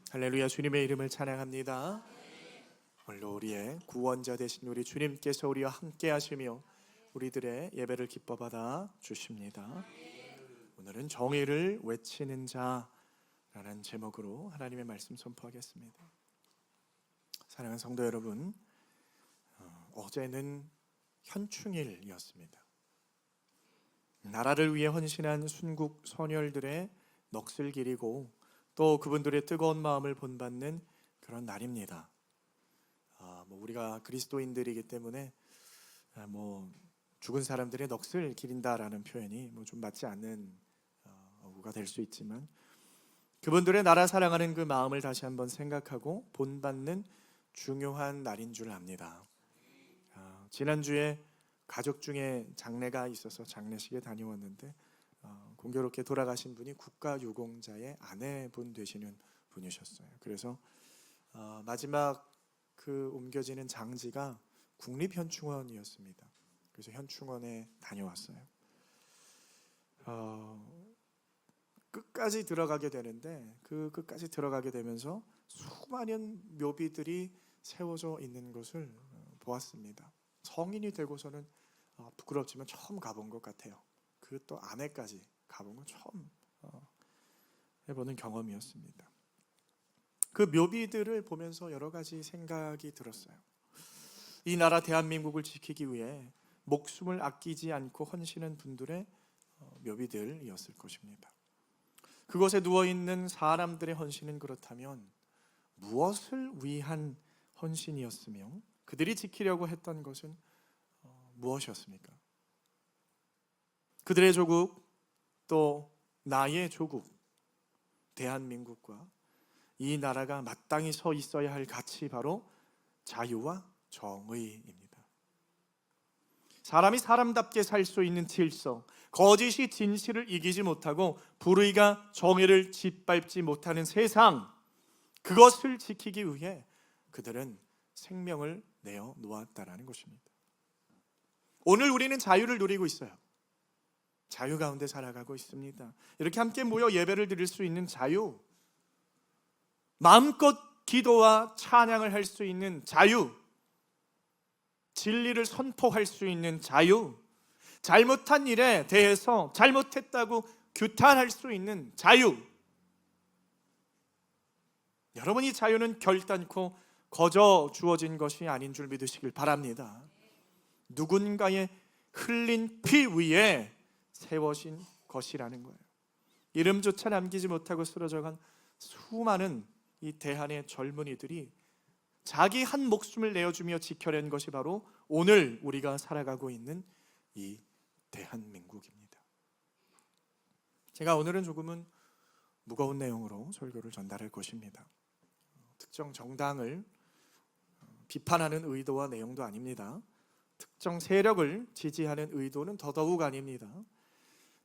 할렐루야. 주님의 이름을 찬양합니다. 오늘도 우리의 구원자 되신 우리 주님께서 우리와 함께 하시며 우리들의 예배를 기뻐 받아 주십니다. 오늘은 정의를 외치는 자라는 제목으로 하나님의 말씀 선포하겠습니다. 사랑하는 성도 여러분, 어제는 현충일이었습니다. 나라를 위해 헌신한 순국 선열들의 넋을 기리고 또 그분들의 뜨거운 마음을 본받는 그런 날입니다. 우리가 그리스도인들이기 때문에 죽은 사람들의 넋을 기린다라는 표현이 좀 맞지 않는 어구가 될 수 있지만, 그분들의 나라 사랑하는 그 마음을 다시 한번 생각하고 본받는 중요한 날인 줄 압니다. 지난주에 가족 중에 장례가 있어서 장례식에 다녀왔는데 공교롭게 돌아가신 분이 국가유공자의 아내분 되시는 분이셨어요. 그래서 마지막 그 옮겨지는 장지가 국립현충원이었습니다. 그래서 현충원에 다녀왔어요. 끝까지 들어가게 되는데 그 끝까지 들어가게 되면서 수많은 묘비들이 세워져 있는 것을 보았습니다. 성인이 되고서는 부끄럽지만 처음 가본 것 같아요. 그 또 안에까지 가본 건 처음 해보는 경험이었습니다. 그 묘비들을 보면서 여러 가지 생각이 들었어요. 이 나라 대한민국을 지키기 위해 목숨을 아끼지 않고 헌신한 분들의 묘비들이었을 것입니다. 그곳에 누워있는 사람들의 헌신은 그렇다면 무엇을 위한 헌신이었으며 그들이 지키려고 했던 것은 무엇이었습니까? 그들의 조국, 또 나의 조국 대한민국과 이 나라가 마땅히 서 있어야 할 가치, 바로 자유와 정의입니다. 사람이 사람답게 살 수 있는 질서, 거짓이 진실을 이기지 못하고 불의가 정의를 짓밟지 못하는 세상, 그것을 지키기 위해 그들은 생명을 내어 놓았다라는 것입니다. 오늘 우리는 자유를 누리고 있어요. 자유 가운데 살아가고 있습니다. 이렇게 함께 모여 예배를 드릴 수 있는 자유, 마음껏 기도와 찬양을 할 수 있는 자유, 진리를 선포할 수 있는 자유, 잘못한 일에 대해서 잘못했다고 규탄할 수 있는 자유. 여러분, 이 자유는 결단코 거저 주어진 것이 아닌 줄 믿으시길 바랍니다. 누군가의 흘린 피 위에 세워진 것이라는 거예요. 이름조차 남기지 못하고 쓰러져간 수많은 이 대한의 젊은이들이 자기 한 목숨을 내어주며 지켜낸 것이 바로 오늘 우리가 살아가고 있는 이 대한민국입니다. 제가 오늘은 조금은 무거운 내용으로 설교를 전달할 것입니다. 특정 정당을 비판하는 의도와 내용도 아닙니다. 특정 세력을 지지하는 의도는 더더욱 아닙니다.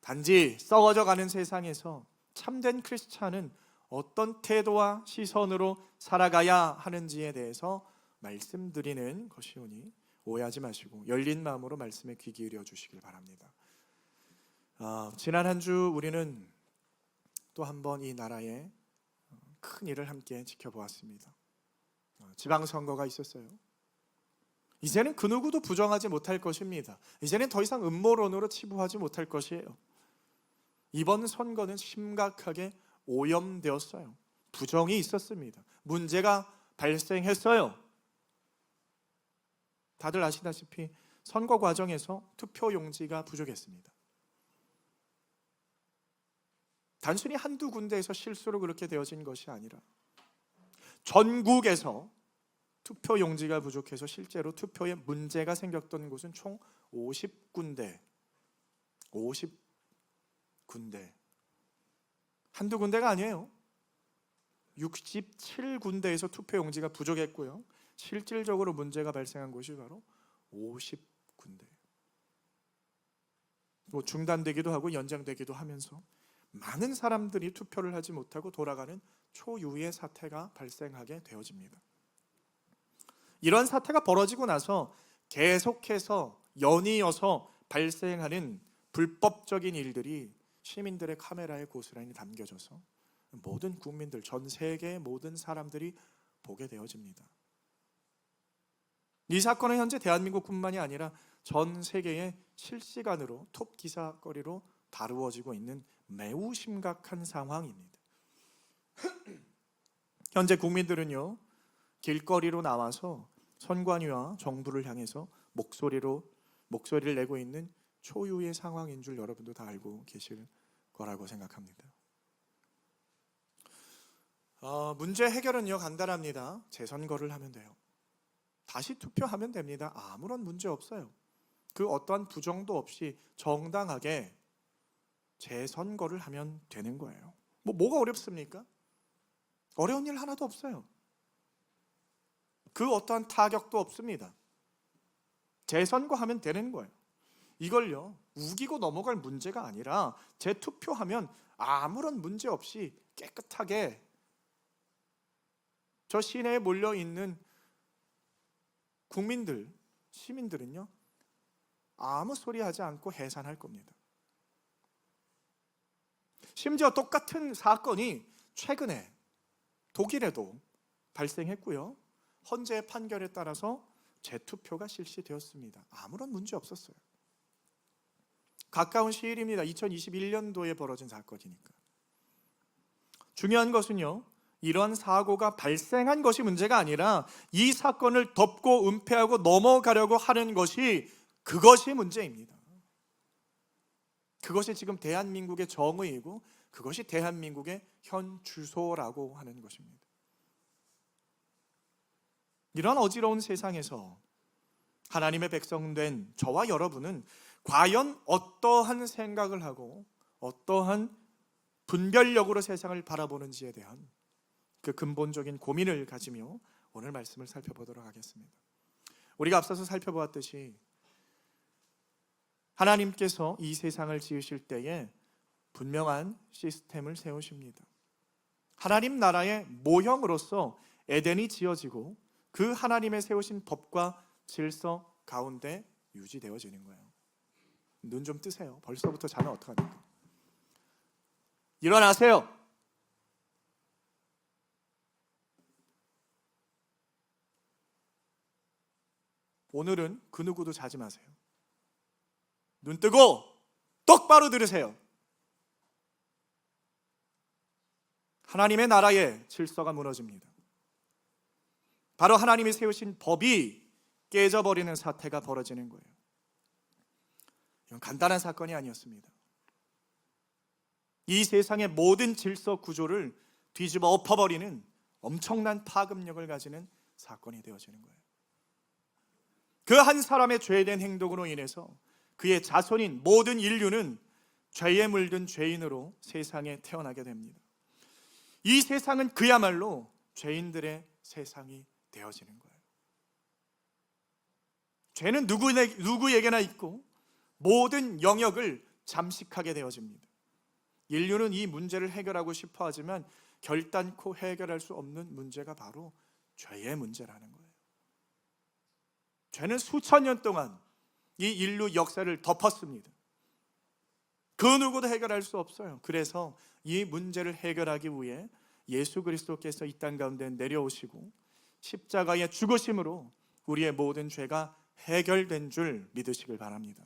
단지 썩어져 가는 세상에서 참된 크리스찬은 어떤 태도와 시선으로 살아가야 하는지에 대해서 말씀드리는 것이오니 오해하지 마시고 열린 마음으로 말씀에 귀 기울여 주시길 바랍니다. 지난 한 주 우리는 또 한 번 이 나라의 큰 일을 함께 지켜보았습니다. 지방선거가 있었어요. 이제는 그 누구도 부정하지 못할 것입니다. 이제는 더 이상 음모론으로 치부하지 못할 것이에요. 이번 선거는 심각하게 오염되었어요. 부정이 있었습니다. 문제가 발생했어요. 다들 아시다시피 선거 과정에서 투표용지가 부족했습니다. 단순히 한두 군데에서 실수로 그렇게 되어진 것이 아니라 전국에서 투표용지가 부족해서 실제로 투표에 문제가 생겼던 곳은 총 50군데. 50군데. 한두 군데가 아니에요. 67군데에서 투표용지가 부족했고요. 실질적으로 문제가 발생한 곳이 바로 50군데. 중단되기도 하고 연장되기도 하면서 많은 사람들이 투표를 하지 못하고 돌아가는 초유의 사태가 발생하게 되어집니다. 이런 사태가 벌어지고 나서 계속해서 연이어서 발생하는 불법적인 일들이 시민들의 카메라에 고스란히 담겨져서 모든 국민들, 전 세계의 모든 사람들이 보게 되어집니다. 이 사건은 현재 대한민국뿐만이 아니라 전 세계에 실시간으로 톱 기사거리로 다루어지고 있는 매우 심각한 상황입니다. 현재 국민들은요, 길거리로 나와서 선관위와 정부를 향해서 목소리를 내고 있는 초유의 상황인 줄 여러분도 다 알고 계실 거라고 생각합니다. 문제 해결은요 간단합니다. 재선거를 하면 돼요. 다시 투표하면 됩니다. 아무런 문제 없어요. 그 어떠한 부정도 없이 정당하게 재선거를 하면 되는 거예요. 뭐가 어렵습니까? 어려운 일 하나도 없어요. 그 어떠한 타격도 없습니다. 재선거하면 되는 거예요. 이걸요 우기고 넘어갈 문제가 아니라 재투표하면 아무런 문제 없이 깨끗하게 저 시내에 몰려있는 국민들, 시민들은요 아무 소리 하지 않고 해산할 겁니다. 심지어 똑같은 사건이 최근에 독일에도 발생했고요, 헌재의 판결에 따라서 재투표가 실시되었습니다. 아무런 문제 없었어요. 가까운 시일입니다. 2021년도에 벌어진 사건이니까. 중요한 것은요, 이런 사고가 발생한 것이 문제가 아니라 이 사건을 덮고 은폐하고 넘어가려고 하는 그것이 문제입니다. 그것이 지금 대한민국의 정의이고 그것이 대한민국의 현 주소라고 하는 것입니다. 이런 어지러운 세상에서 하나님의 백성된 저와 여러분은 과연 어떠한 생각을 하고 어떠한 분별력으로 세상을 바라보는지에 대한 그 근본적인 고민을 가지며 오늘 말씀을 살펴보도록 하겠습니다. 우리가 앞서서 살펴보았듯이 하나님께서 이 세상을 지으실 때에 분명한 시스템을 세우십니다. 하나님 나라의 모형으로서 에덴이 지어지고 그 하나님의 세우신 법과 질서 가운데 유지되어지는 거예요. 눈 좀 뜨세요. 벌써부터 자면 어떡합니까? 일어나세요. 오늘은 그 누구도 자지 마세요. 눈 뜨고 똑바로 들으세요. 하나님의 나라의 질서가 무너집니다. 바로 하나님이 세우신 법이 깨져버리는 사태가 벌어지는 거예요. 이건 간단한 사건이 아니었습니다. 이 세상의 모든 질서 구조를 뒤집어 엎어버리는 엄청난 파급력을 가지는 사건이 되어지는 거예요. 그 한 사람의 죄된 행동으로 인해서 그의 자손인 모든 인류는 죄에 물든 죄인으로 세상에 태어나게 됩니다. 이 세상은 그야말로 죄인들의 세상이 되어지는 거예요. 죄는 누구에게나 있고 모든 영역을 잠식하게 되어집니다. 인류는 이 문제를 해결하고 싶어 하지만 결단코 해결할 수 없는 문제가 바로 죄의 문제라는 거예요. 죄는 수천 년 동안 이 인류 역사를 덮었습니다. 그 누구도 해결할 수 없어요. 그래서 이 문제를 해결하기 위해 예수 그리스도께서 이 땅 가운데 내려오시고 십자가의 죽으심으로 우리의 모든 죄가 해결된 줄 믿으시길 바랍니다.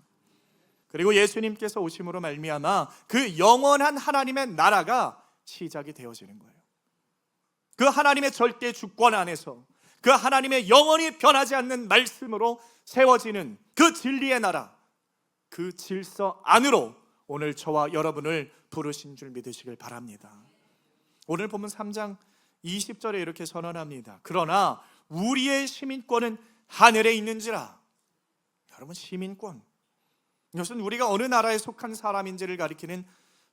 그리고 예수님께서 오심으로 말미암아 그 영원한 하나님의 나라가 시작이 되어지는 거예요. 그 하나님의 절대 주권 안에서 그 하나님의 영원히 변하지 않는 말씀으로 세워지는 그 진리의 나라, 그 질서 안으로 오늘 저와 여러분을 부르신 줄 믿으시길 바랍니다. 오늘 본문 3장 20절에 이렇게 선언합니다. 그러나 우리의 시민권은 하늘에 있는지라. 여러분, 시민권, 이것은 우리가 어느 나라에 속한 사람인지를 가리키는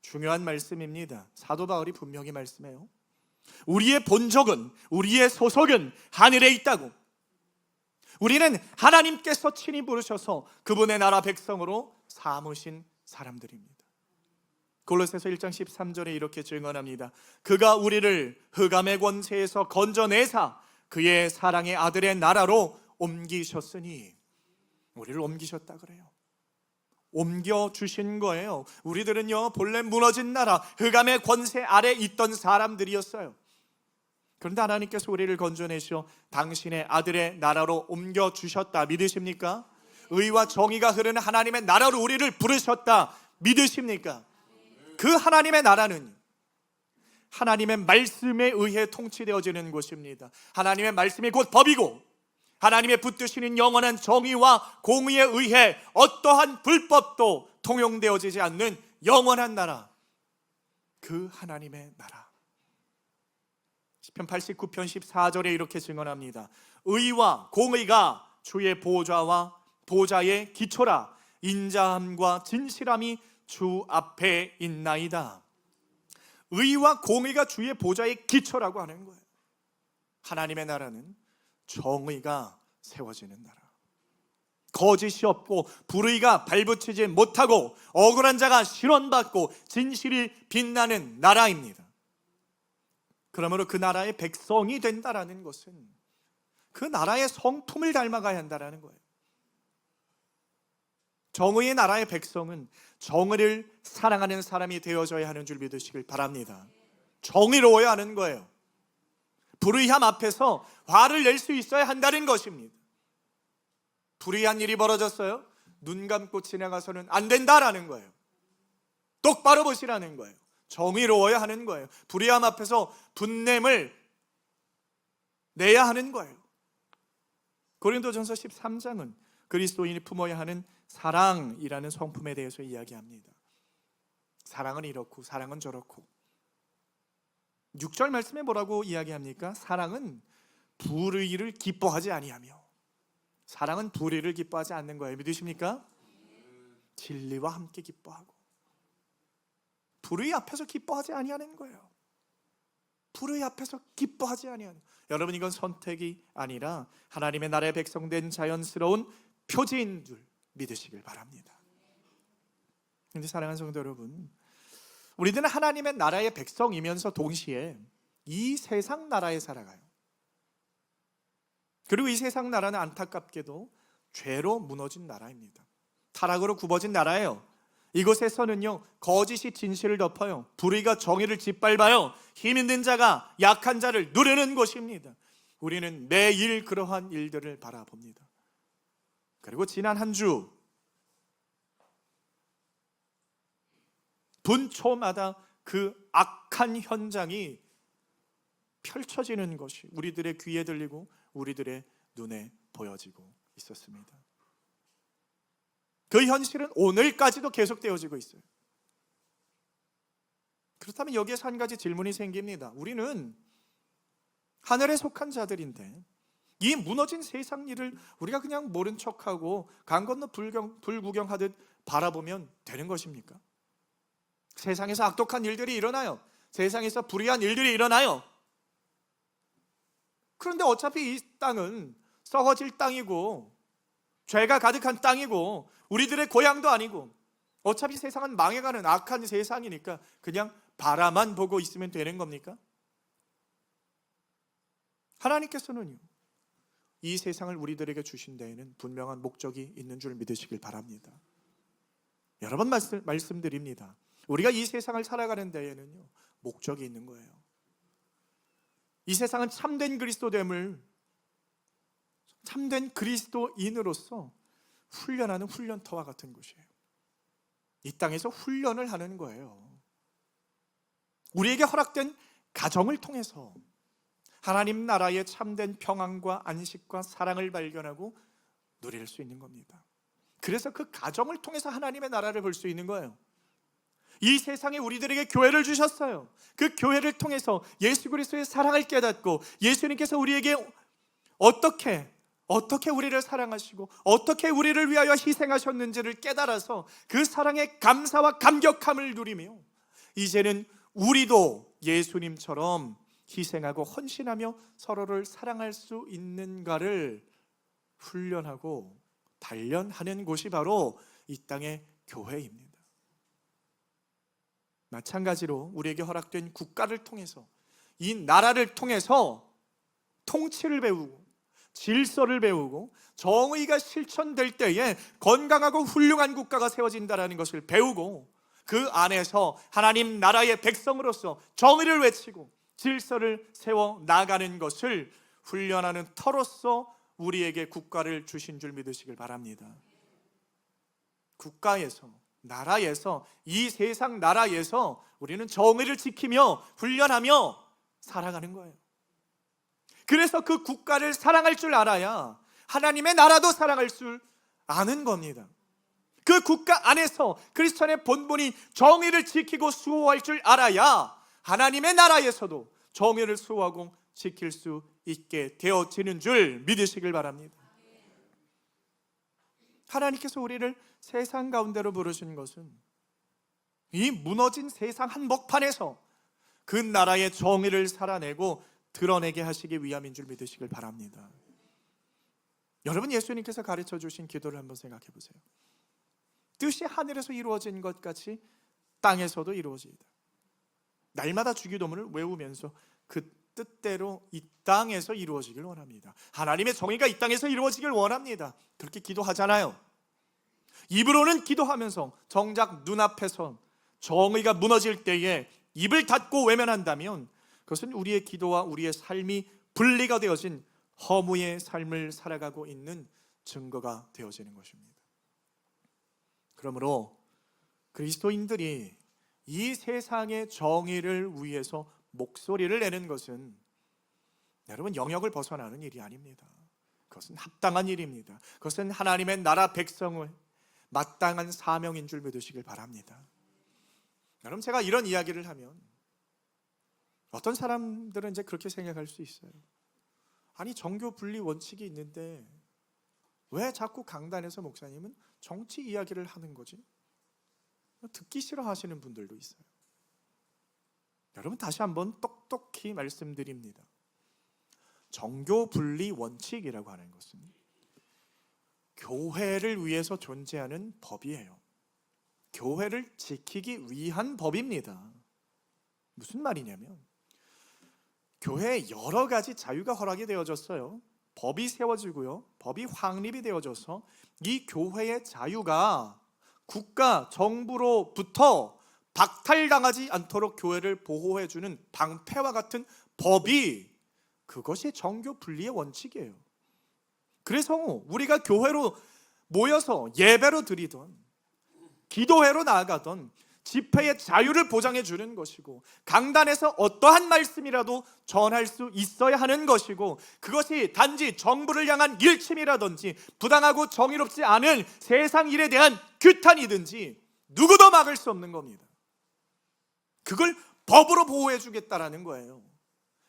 중요한 말씀입니다. 사도 바울이 분명히 말씀해요. 우리의 본적은, 우리의 소속은 하늘에 있다고. 우리는 하나님께서 친히 부르셔서 그분의 나라 백성으로 삼으신 사람들입니다. 골로새서 1장 13절에 이렇게 증언합니다. 그가 우리를 흑암의 권세에서 건져내사 그의 사랑의 아들의 나라로 옮기셨으니. 우리를 옮기셨다 그래요. 옮겨 주신 거예요. 우리들은요, 본래 무너진 나라, 흑암의 권세 아래 있던 사람들이었어요. 그런데 하나님께서 우리를 건져내시어 당신의 아들의 나라로 옮겨 주셨다. 믿으십니까? 의와 정의가 흐르는 하나님의 나라로 우리를 부르셨다. 믿으십니까? 그 하나님의 나라는 하나님의 말씀에 의해 통치되어지는 곳입니다. 하나님의 말씀이 곧 법이고, 하나님의 붙드시는 영원한 정의와 공의에 의해 어떠한 불법도 통용되어지지 않는 영원한 나라, 그 하나님의 나라. 시편 89편 14절에 이렇게 증언합니다. 의와 공의가 주의 보좌의 기초라. 인자함과 진실함이 주 앞에 있나이다. 의와 공의가 주의 보좌의 기초라고 하는 거예요. 하나님의 나라는 정의가 세워지는 나라, 거짓이 없고 불의가 발붙이지 못하고 억울한 자가 실현받고 진실이 빛나는 나라입니다. 그러므로 그 나라의 백성이 된다라는 것은 그 나라의 성품을 닮아가야 한다는 거예요. 정의의 나라의 백성은 정의를 사랑하는 사람이 되어져야 하는 줄 믿으시길 바랍니다. 정의로워야 하는 거예요. 불의함 앞에서 화를 낼 수 있어야 한다는 것입니다. 불의한 일이 벌어졌어요? 눈 감고 지나가서는 안 된다라는 거예요. 똑바로 보시라는 거예요. 정의로워야 하는 거예요. 불의함 앞에서 분냄을 내야 하는 거예요. 고린도전서 13장은 그리스도인이 품어야 하는 사랑이라는 성품에 대해서 이야기합니다. 사랑은 이렇고 사랑은 저렇고. 6절 말씀에 뭐라고 이야기합니까? 사랑은 불의를 기뻐하지 아니하며. 사랑은 불의를 기뻐하지 않는 거예요. 믿으십니까? 진리와 함께 기뻐하고. 불의 앞에서 기뻐하지 아니하는 거예요. 불의 앞에서 기뻐하지 아니하는. 여러분, 이건 선택이 아니라 하나님의 나라의 백성된 자연스러운 표지인 줄 믿으시길 바랍니다. 그런데 사랑하는 성도 여러분, 우리들은 하나님의 나라의 백성이면서 동시에 이 세상 나라에 살아가요. 그리고 이 세상 나라는 안타깝게도 죄로 무너진 나라입니다. 타락으로 굽어진 나라예요. 이곳에서는요, 거짓이 진실을 덮어요. 불의가 정의를 짓밟아요. 힘 있는 자가 약한 자를 누르는 곳입니다. 우리는 매일 그러한 일들을 바라봅니다. 그리고 지난 한 주 분초마다 그 악한 현장이 펼쳐지는 것이 우리들의 귀에 들리고 우리들의 눈에 보여지고 있었습니다. 그 현실은 오늘까지도 계속되어지고 있어요. 그렇다면 여기에서 한 가지 질문이 생깁니다. 우리는 하늘에 속한 자들인데 이 무너진 세상 일을 우리가 그냥 모른 척하고 강 건너 불구경하듯 바라보면 되는 것입니까? 세상에서 악독한 일들이 일어나요. 세상에서 불의한 일들이 일어나요. 그런데 어차피 이 땅은 썩어질 땅이고 죄가 가득한 땅이고 우리들의 고향도 아니고 어차피 세상은 망해가는 악한 세상이니까 그냥 바라만 보고 있으면 되는 겁니까? 하나님께서는요, 이 세상을 우리들에게 주신 데에는 분명한 목적이 있는 줄 믿으시길 바랍니다. 여러 번 말씀드립니다. 우리가 이 세상을 살아가는 데에는요, 목적이 있는 거예요. 이 세상은 참된 그리스도됨을, 참된 그리스도인으로서 훈련하는 훈련터와 같은 곳이에요. 이 땅에서 훈련을 하는 거예요. 우리에게 허락된 가정을 통해서 하나님 나라의 참된 평안과 안식과 사랑을 발견하고 누릴 수 있는 겁니다. 그래서 그 가정을 통해서 하나님의 나라를 볼 수 있는 거예요. 이 세상에 우리들에게 교회를 주셨어요. 그 교회를 통해서 예수 그리스도의 사랑을 깨닫고 예수님께서 우리에게 어떻게 우리를 사랑하시고 어떻게 우리를 위하여 희생하셨는지를 깨달아서 그 사랑의 감사와 감격함을 누리며 이제는 우리도 예수님처럼 희생하고 헌신하며 서로를 사랑할 수 있는가를 훈련하고 단련하는 곳이 바로 이 땅의 교회입니다. 마찬가지로 우리에게 허락된 국가를 통해서 이 나라를 통해서 통치를 배우고 질서를 배우고 정의가 실천될 때에 건강하고 훌륭한 국가가 세워진다는 것을 배우고 그 안에서 하나님 나라의 백성으로서 정의를 외치고 질서를 세워 나가는 것을 훈련하는 터로서 우리에게 국가를 주신 줄 믿으시길 바랍니다. 국가에서, 나라에서, 이 세상 나라에서 우리는 정의를 지키며 훈련하며 살아가는 거예요. 그래서 그 국가를 사랑할 줄 알아야 하나님의 나라도 사랑할 줄 아는 겁니다. 그 국가 안에서 크리스천의 본분이 정의를 지키고 수호할 줄 알아야 하나님의 나라에서도 정의를 수호하고 지킬 수 있게 되어지는 줄 믿으시길 바랍니다. 하나님께서 우리를 세상 가운데로 부르신 것은 이 무너진 세상 한복판에서 그 나라의 정의를 살아내고 드러내게 하시기 위함인 줄 믿으시길 바랍니다. 여러분, 예수님께서 가르쳐 주신 기도를 한번 생각해 보세요. 뜻이 하늘에서 이루어진 것 같이 땅에서도 이루어지이다. 날마다 주기도문을 외우면서 그 뜻대로 이 땅에서 이루어지길 원합니다. 하나님의 정의가 이 땅에서 이루어지길 원합니다. 그렇게 기도하잖아요. 입으로는 기도하면서 정작 눈앞에서 정의가 무너질 때에 입을 닫고 외면한다면 그것은 우리의 기도와 우리의 삶이 분리가 되어진 허무의 삶을 살아가고 있는 증거가 되어지는 것입니다. 그러므로 그리스도인들이 이 세상의 정의를 위해서 목소리를 내는 것은 여러분 영역을 벗어나는 일이 아닙니다. 그것은 합당한 일입니다. 그것은 하나님의 나라 백성의 마땅한 사명인 줄 믿으시길 바랍니다. 여러분, 제가 이런 이야기를 하면 어떤 사람들은 이제 그렇게 생각할 수 있어요. 아니, 정교 분리 원칙이 있는데 왜 자꾸 강단에서 목사님은 정치 이야기를 하는 거지? 듣기 싫어하시는 분들도 있어요. 여러분, 다시 한번 똑똑히 말씀드립니다. 정교 분리 원칙이라고 하는 것은 교회를 위해서 존재하는 법이에요. 교회를 지키기 위한 법입니다. 무슨 말이냐면 교회에 여러 가지 자유가 허락이 되어졌어요. 법이 세워지고요, 법이 확립이 되어져서 이 교회의 자유가 국가, 정부로부터 박탈당하지 않도록 교회를 보호해주는 방패와 같은 법이, 그것이 정교 분리의 원칙이에요. 그래서 우리가 교회로 모여서 예배로 드리던, 기도회로 나아가던 집회의 자유를 보장해 주는 것이고, 강단에서 어떠한 말씀이라도 전할 수 있어야 하는 것이고, 그것이 단지 정부를 향한 일침이라든지 부당하고 정의롭지 않은 세상 일에 대한 규탄이든지 누구도 막을 수 없는 겁니다. 그걸 법으로 보호해 주겠다라는 거예요.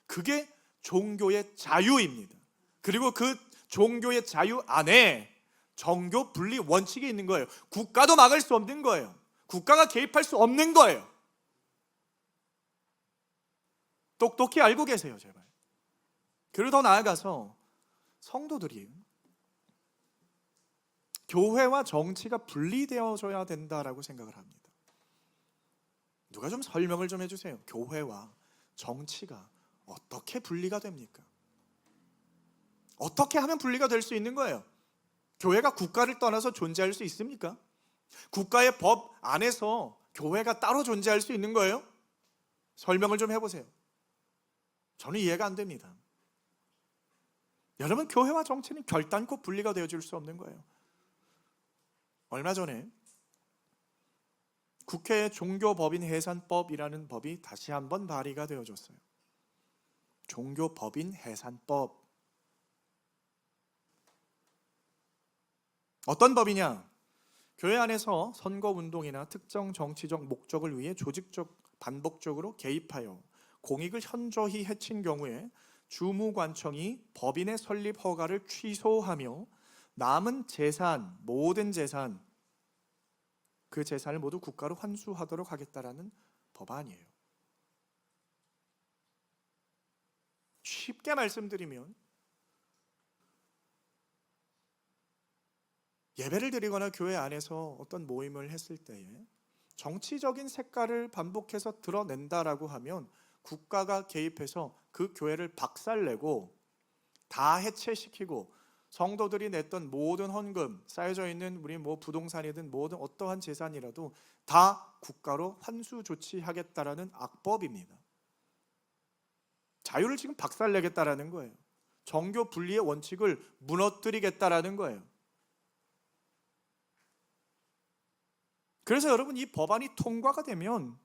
그게 종교의 자유입니다. 그리고 그 종교의 자유 안에 정교 분리 원칙이 있는 거예요. 국가도 막을 수 없는 거예요. 국가가 개입할 수 없는 거예요. 똑똑히 알고 계세요, 제발. 그리고 더 나아가서 성도들이 교회와 정치가 분리되어져야 된다라고 생각을 합니다. 누가 좀 설명을 좀 해주세요. 교회와 정치가 어떻게 분리가 됩니까? 어떻게 하면 분리가 될 수 있는 거예요? 교회가 국가를 떠나서 존재할 수 있습니까? 국가의 법 안에서 교회가 따로 존재할 수 있는 거예요? 설명을 좀 해보세요. 저는 이해가 안 됩니다. 여러분, 교회와 정치는 결단코 분리가 되어줄 수 없는 거예요. 얼마 전에 국회의 종교법인 해산법이라는 법이 다시 한번 발의가 되어졌어요. 종교법인 해산법. 어떤 법이냐? 교회 안에서 선거운동이나 특정 정치적 목적을 위해 조직적 반복적으로 개입하여 공익을 현저히 해친 경우에 주무관청이 법인의 설립 허가를 취소하며 남은 재산, 모든 재산, 그 재산을 모두 국가로 환수하도록 하겠다라는 법안이에요. 쉽게 말씀드리면 예배를 드리거나 교회 안에서 어떤 모임을 했을 때에 정치적인 색깔을 반복해서 드러낸다라고 하면 국가가 개입해서 그 교회를 박살내고 다 해체시키고 성도들이 냈던 모든 헌금, 쌓여져 있는 우리 부동산이든 모든 어떠한 재산이라도 다 국가로 환수 조치하겠다라는 악법입니다. 자유를 지금 박살내겠다라는 거예요. 정교 분리의 원칙을 무너뜨리겠다라는 거예요. 그래서 여러분, 이 법안이 통과가 되면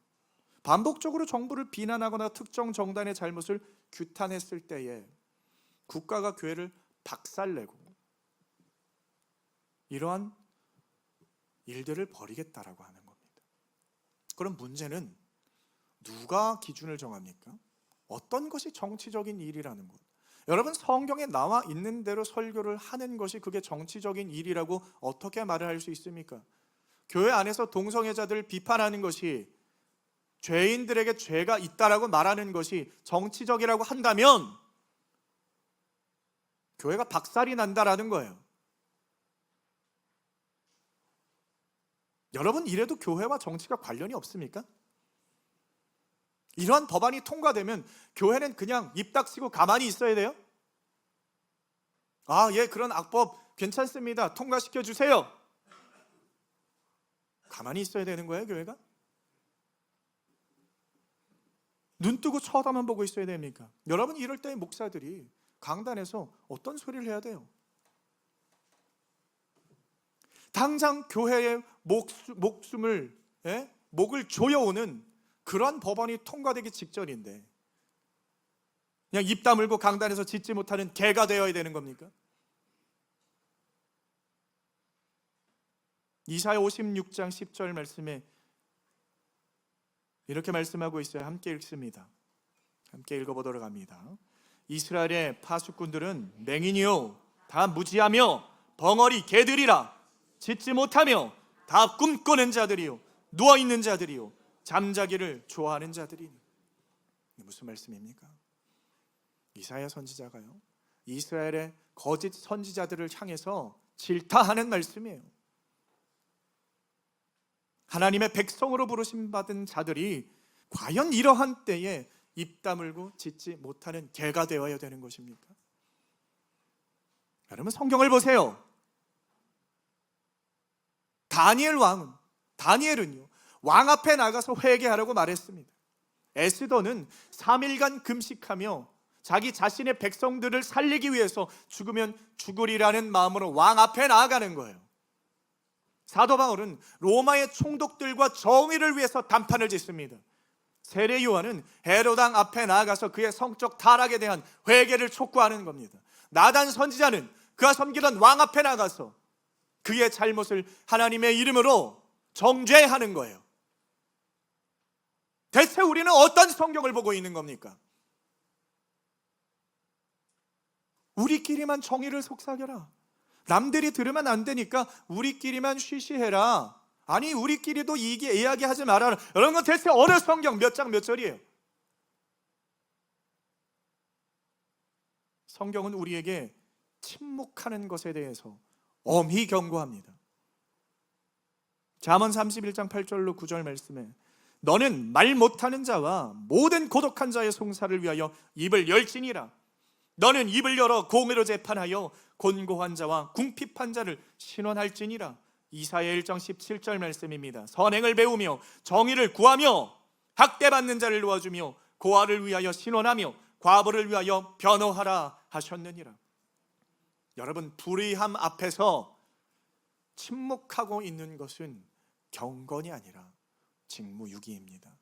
반복적으로 정부를 비난하거나 특정 정당의 잘못을 규탄했을 때에 국가가 교회를 박살내고 이러한 일들을 벌이겠다라고 하는 겁니다. 그럼 문제는 누가 기준을 정합니까? 어떤 것이 정치적인 일이라는 것. 여러분, 성경에 나와 있는 대로 설교를 하는 것이 그게 정치적인 일이라고 어떻게 말을 할 수 있습니까? 교회 안에서 동성애자들을 비판하는 것이, 죄인들에게 죄가 있다라고 말하는 것이 정치적이라고 한다면 교회가 박살이 난다라는 거예요. 여러분, 이래도 교회와 정치가 관련이 없습니까? 이러한 법안이 통과되면 교회는 그냥 입 닥치고 가만히 있어야 돼요? 예, 그런 악법 괜찮습니다, 통과시켜 주세요. 가만히 있어야 되는 거예요, 교회가? 눈 뜨고 쳐다만 보고 있어야 됩니까? 여러분, 이럴 때 목사들이 강단에서 어떤 소리를 해야 돼요? 당장 교회의 목을 조여오는 그러한 법안이 통과되기 직전인데 그냥 입 다물고 강단에서 짖지 못하는 개가 되어야 되는 겁니까? 이사야 56장 10절 말씀에 이렇게 말씀하고 있어요. 함께 읽습니다. 함께 읽어보도록 합니다. 이스라엘의 파수꾼들은 맹인이요 다 무지하며 벙어리 개들이라. 짖지 못하며 다 꿈꾸는 자들이요 누워있는 자들이요 잠자기를 좋아하는 자들이니. 무슨 말씀입니까? 이사야 선지자가요, 이스라엘의 거짓 선지자들을 향해서 질타하는 말씀이에요. 하나님의 백성으로 부르심 받은 자들이 과연 이러한 때에 입 다물고 짖지 못하는 개가 되어야 되는 것입니까? 여러분, 성경을 보세요. 다니엘은요 왕 앞에 나가서 회개하라고 말했습니다. 에스더는 3일간 금식하며 자기 자신의 백성들을 살리기 위해서 죽으면 죽으리라는 마음으로 왕 앞에 나아가는 거예요. 사도 바울은 로마의 총독들과 정의를 위해서 단판을 짓습니다. 세례 요한은 헤로당 앞에 나아가서 그의 성적 타락에 대한 회개를 촉구하는 겁니다. 나단 선지자는 그가 섬기던 왕 앞에 나가서 그의 잘못을 하나님의 이름으로 정죄하는 거예요. 대체 우리는 어떤 성경을 보고 있는 겁니까? 우리끼리만 정의를 속삭여라. 남들이 들으면 안 되니까 우리끼리만 쉬쉬해라. 아니, 우리끼리도 이야기하지 말아라. 이런 건 대체 어느 성경 몇 장 몇 절이에요? 성경은 우리에게 침묵하는 것에 대해서 엄히 경고합니다. 잠언 31장 8절로 9절 말씀에 너는 말 못하는 자와 모든 고독한 자의 송사를 위하여 입을 열지니라. 너는 입을 열어 공의로 재판하여 곤고한 자와 궁핍한 자를 신원할지니라. 이사야 1장 17절 말씀입니다. 선행을 배우며 정의를 구하며 학대받는 자를 도와주며 고아를 위하여 신원하며 과부를 위하여 변호하라 하셨느니라. 여러분, 불의함 앞에서 침묵하고 있는 것은 경건이 아니라 직무유기입니다.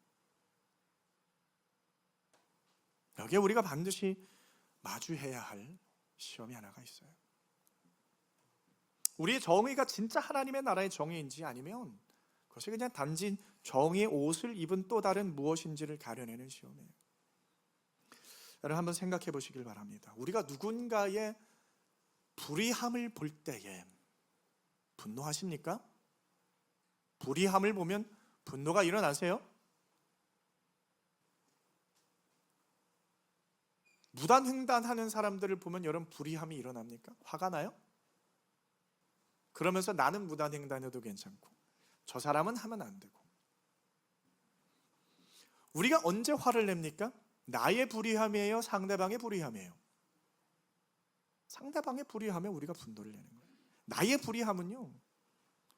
여기에 우리가 반드시 마주해야 할 시험이 하나가 있어요. 우리의 정의가 진짜 하나님의 나라의 정의인지 아니면 그것이 그냥 단지 정의의 옷을 입은 또 다른 무엇인지를 가려내는 시험이에요. 여러분, 한번 생각해 보시길 바랍니다. 우리가 누군가의 불의함을 볼 때에 분노하십니까? 불의함을 보면 분노가 일어나세요? 무단횡단하는 사람들을 보면 여러분 불의함이 일어납니까? 화가 나요? 그러면서 나는 무단횡단해도 괜찮고 저 사람은 하면 안 되고. 우리가 언제 화를 냅니까? 나의 불의함이에요? 상대방의 불의함이에요? 상대방의 불의함에 우리가 분노를 내는 거예요. 나의 불의함은요,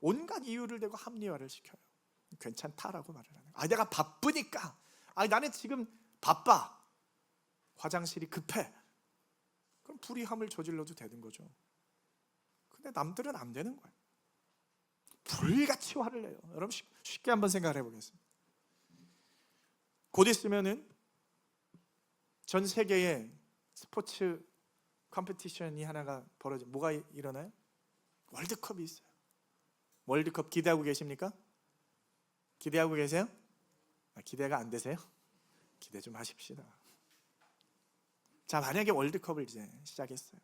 온갖 이유를 대고 합리화를 시켜요. 괜찮다라고 말을 하는 거예요. 내가 바쁘니까. 나는 지금 바빠. 화장실이 급해. 그럼 불의함을 저질러도 되는 거죠. 근데 남들은 안 되는 거예요. 불같이 화를 내요. 여러분 쉽게 한번 생각을 해보겠습니다. 곧 있으면은 전 세계에 스포츠 컴피티션이 하나가 뭐가 일어나요? 월드컵이 있어요. 월드컵 기대하고 계십니까? 기대하고 계세요? 기대가 안 되세요? 기대 좀 하십시다. 자, 만약에 월드컵을 이제 시작했어요.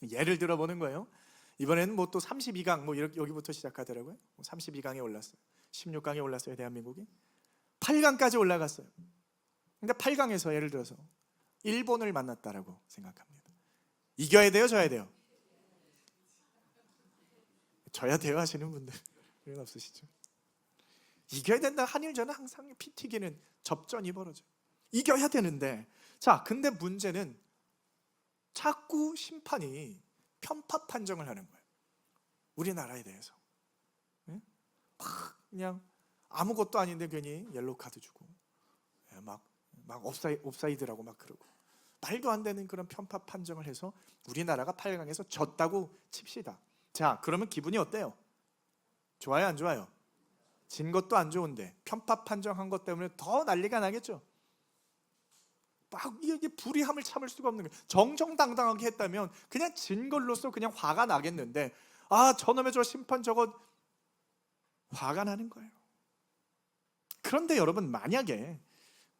예를 들어보는 거예요. 이번에는 또 32강 여기부터 시작하더라고요. 32강에 올랐어요. 16강에 올랐어요, 대한민국이. 8강까지 올라갔어요. 근데 8강에서 예를 들어서 일본을 만났다라고 생각합니다. 이겨야 돼요, 져야 돼요? 져야 돼요 하시는 분들 이런 없으시죠? 이겨야 된다. 한일전은 항상 피 튀기는 접전이 벌어져요. 이겨야 되는데, 자, 근데 문제는 자꾸 심판이 편파 판정을 하는 거예요. 우리나라에 대해서. 막 그냥 아무것도 아닌데 괜히 옐로우 카드 주고, 막 옵사이드라고 막 그러고, 말도 안 되는 그런 편파 판정을 해서 우리나라가 8강에서 졌다고 칩시다. 자, 그러면 기분이 어때요? 좋아요, 안 좋아요? 진 것도 안 좋은데 편파 판정한 것 때문에 더 난리가 나겠죠. 막 이게 불의함을 참을 수가 없는 거예요. 정정당당하게 했다면 그냥 진 걸로써 그냥 화가 나겠는데, 저놈의 저 심판 저거 화가 나는 거예요. 그런데 여러분, 만약에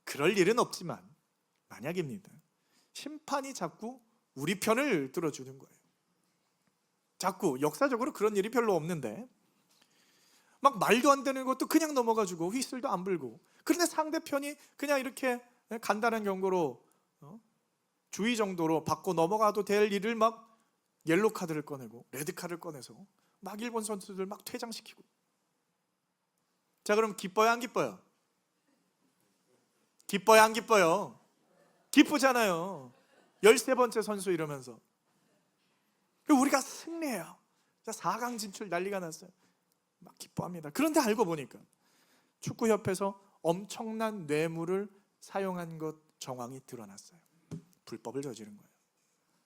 그럴 일은 없지만 만약입니다. 심판이 자꾸 우리 편을 들어주는 거예요. 자꾸 역사적으로 그런 일이 별로 없는데 막 말도 안 되는 것도 그냥 넘어가지고 휘슬도 안 불고, 그런데 상대편이 그냥 이렇게 간단한 경고로 주의 정도로 받고 넘어가도 될 일을 막 옐로 카드를 꺼내고 레드 카드를 꺼내서 막 일본 선수들 막 퇴장시키고. 자, 그럼 기뻐요, 안 기뻐요? 기뻐요, 안 기뻐요? 기쁘잖아요. 13번째 선수 이러면서. 우리가 승리해요. 4강 진출 난리가 났어요. 막 기뻐합니다. 그런데 알고 보니까 축구협회에서 엄청난 뇌물을 사용한 것 정황이 드러났어요. 불법을 저지른 거예요.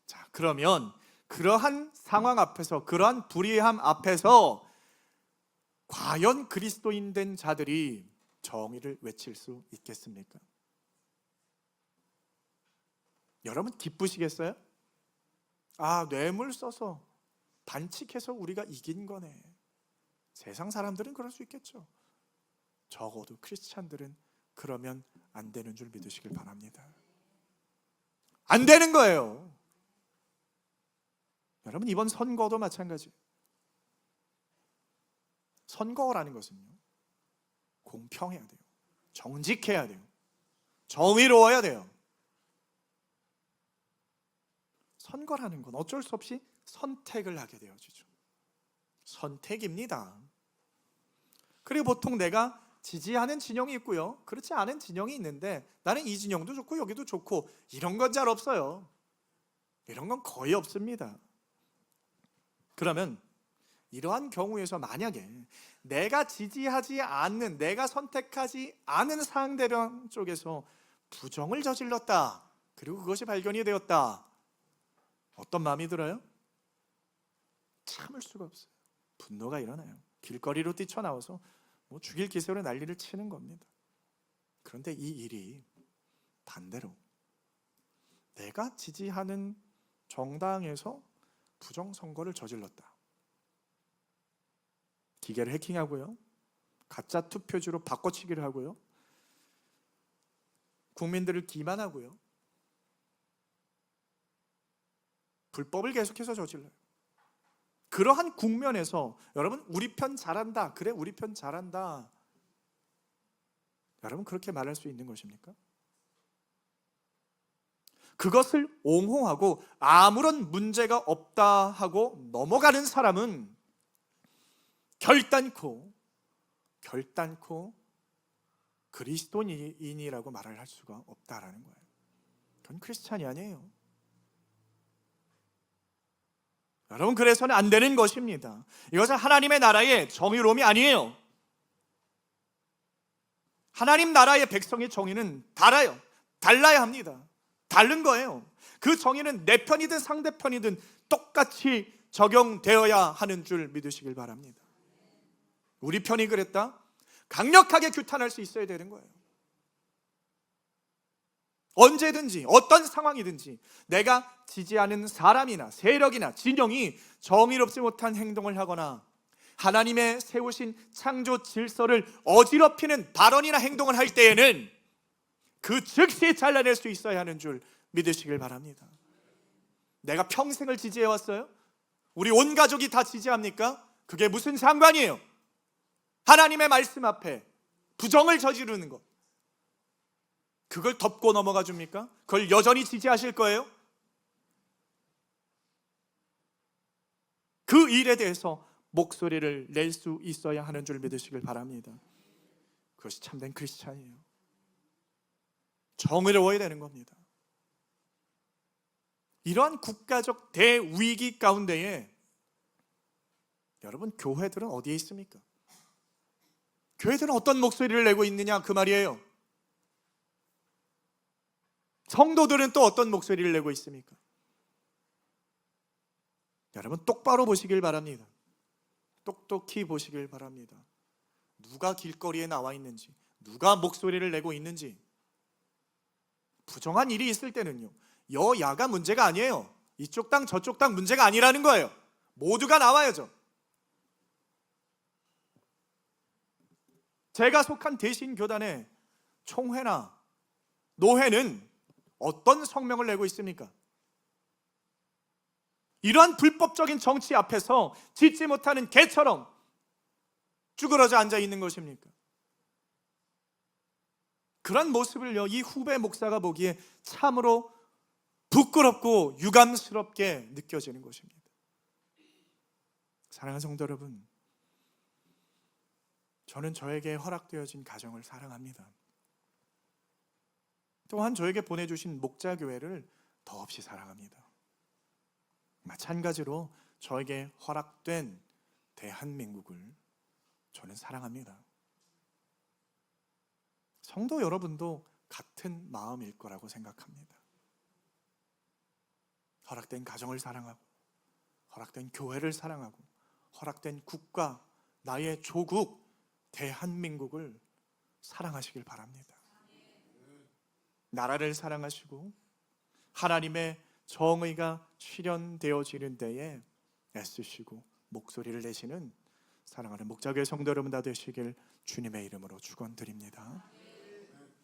자, 그러면 그러한 상황 앞에서, 그러한 불의함 앞에서 과연 그리스도인 된 자들이 정의를 외칠 수 있겠습니까? 여러분 기쁘시겠어요? 뇌물 써서 반칙해서 우리가 이긴 거네. 세상 사람들은 그럴 수 있겠죠. 적어도 크리스찬들은 그러면 안 되는 줄 믿으시길 바랍니다. 안 되는 거예요. 여러분, 이번 선거도 마찬가지. 선거라는 것은요, 공평해야 돼요. 정직해야 돼요. 정의로워야 돼요. 선거라는 건 어쩔 수 없이 선택을 하게 되어지죠. 선택입니다. 그리고 보통 내가 지지하는 진영이 있고요, 그렇지 않은 진영이 있는데, 나는 이 진영도 좋고 여기도 좋고 이런 건 잘 없어요. 이런 건 거의 없습니다. 그러면 이러한 경우에서 만약에 내가 지지하지 않는, 내가 선택하지 않은 상대방 쪽에서 부정을 저질렀다, 그리고 그것이 발견이 되었다, 어떤 마음이 들어요? 참을 수가 없어요. 분노가 일어나요. 길거리로 뛰쳐나와서 죽일 기세로 난리를 치는 겁니다. 그런데 이 일이 반대로 내가 지지하는 정당에서 부정선거를 저질렀다, 기계를 해킹하고요, 가짜 투표지로 바꿔치기를 하고요, 국민들을 기만하고요, 불법을 계속해서 저질러요. 그러한 국면에서 여러분, 우리 편 잘한다, 그래 우리 편 잘한다, 여러분 그렇게 말할 수 있는 것입니까? 그것을 옹호하고 아무런 문제가 없다 하고 넘어가는 사람은 결단코 그리스도인이라고 말을 할 수가 없다라는 거예요. 그건 크리스찬이 아니에요. 여러분, 그래서는 안 되는 것입니다. 이것은 하나님의 나라의 정의로움이 아니에요. 하나님 나라의 백성의 정의는 달라야 합니다. 다른 거예요. 그 정의는 내 편이든 상대편이든 똑같이 적용되어야 하는 줄 믿으시길 바랍니다. 우리 편이 그랬다? 강력하게 규탄할 수 있어야 되는 거예요. 언제든지 어떤 상황이든지 내가 지지하는 사람이나 세력이나 진영이 정의롭지 못한 행동을 하거나 하나님의 세우신 창조 질서를 어지럽히는 발언이나 행동을 할 때에는 그 즉시 잘라낼 수 있어야 하는 줄 믿으시길 바랍니다. 내가 평생을 지지해왔어요? 우리 온 가족이 다 지지합니까? 그게 무슨 상관이에요? 하나님의 말씀 앞에 부정을 저지르는 것, 그걸 덮고 넘어가 줍니까? 그걸 여전히 지지하실 거예요? 그 일에 대해서 목소리를 낼 수 있어야 하는 줄 믿으시길 바랍니다. 그것이 참된 크리스찬이에요. 정의로워야 되는 겁니다. 이러한 국가적 대위기 가운데에 여러분, 교회들은 어디에 있습니까? 교회들은 어떤 목소리를 내고 있느냐, 그 말이에요. 성도들은 또 어떤 목소리를 내고 있습니까? 여러분, 똑바로 보시길 바랍니다. 똑똑히 보시길 바랍니다. 누가 길거리에 나와 있는지, 누가 목소리를 내고 있는지. 부정한 일이 있을 때는요, 여야가 문제가 아니에요. 이쪽 당 저쪽 당 문제가 아니라는 거예요. 모두가 나와야죠. 제가 속한 대신교단의 총회나 노회는 어떤 성명을 내고 있습니까? 이러한 불법적인 정치 앞에서 짖지 못하는 개처럼 쭈그러져 앉아 있는 것입니까? 그런 모습을요, 이 후배 목사가 보기에 참으로 부끄럽고 유감스럽게 느껴지는 것입니다. 사랑하는 성도 여러분, 저는 저에게 허락되어진 가정을 사랑합니다. 또한 저에게 보내주신 목자교회를 더없이 사랑합니다. 마찬가지로 저에게 허락된 대한민국을 저는 사랑합니다. 성도 여러분도 같은 마음일 거라고 생각합니다. 허락된 가정을 사랑하고, 허락된 교회를 사랑하고, 허락된 국가, 나의 조국 대한민국을 사랑하시길 바랍니다. 나라를 사랑하시고 하나님의 정의가 실현되어지는 데에 애쓰시고 목소리를 내시는 사랑하는 목자교회 성도 여러분 다 되시길 주님의 이름으로 축원드립니다.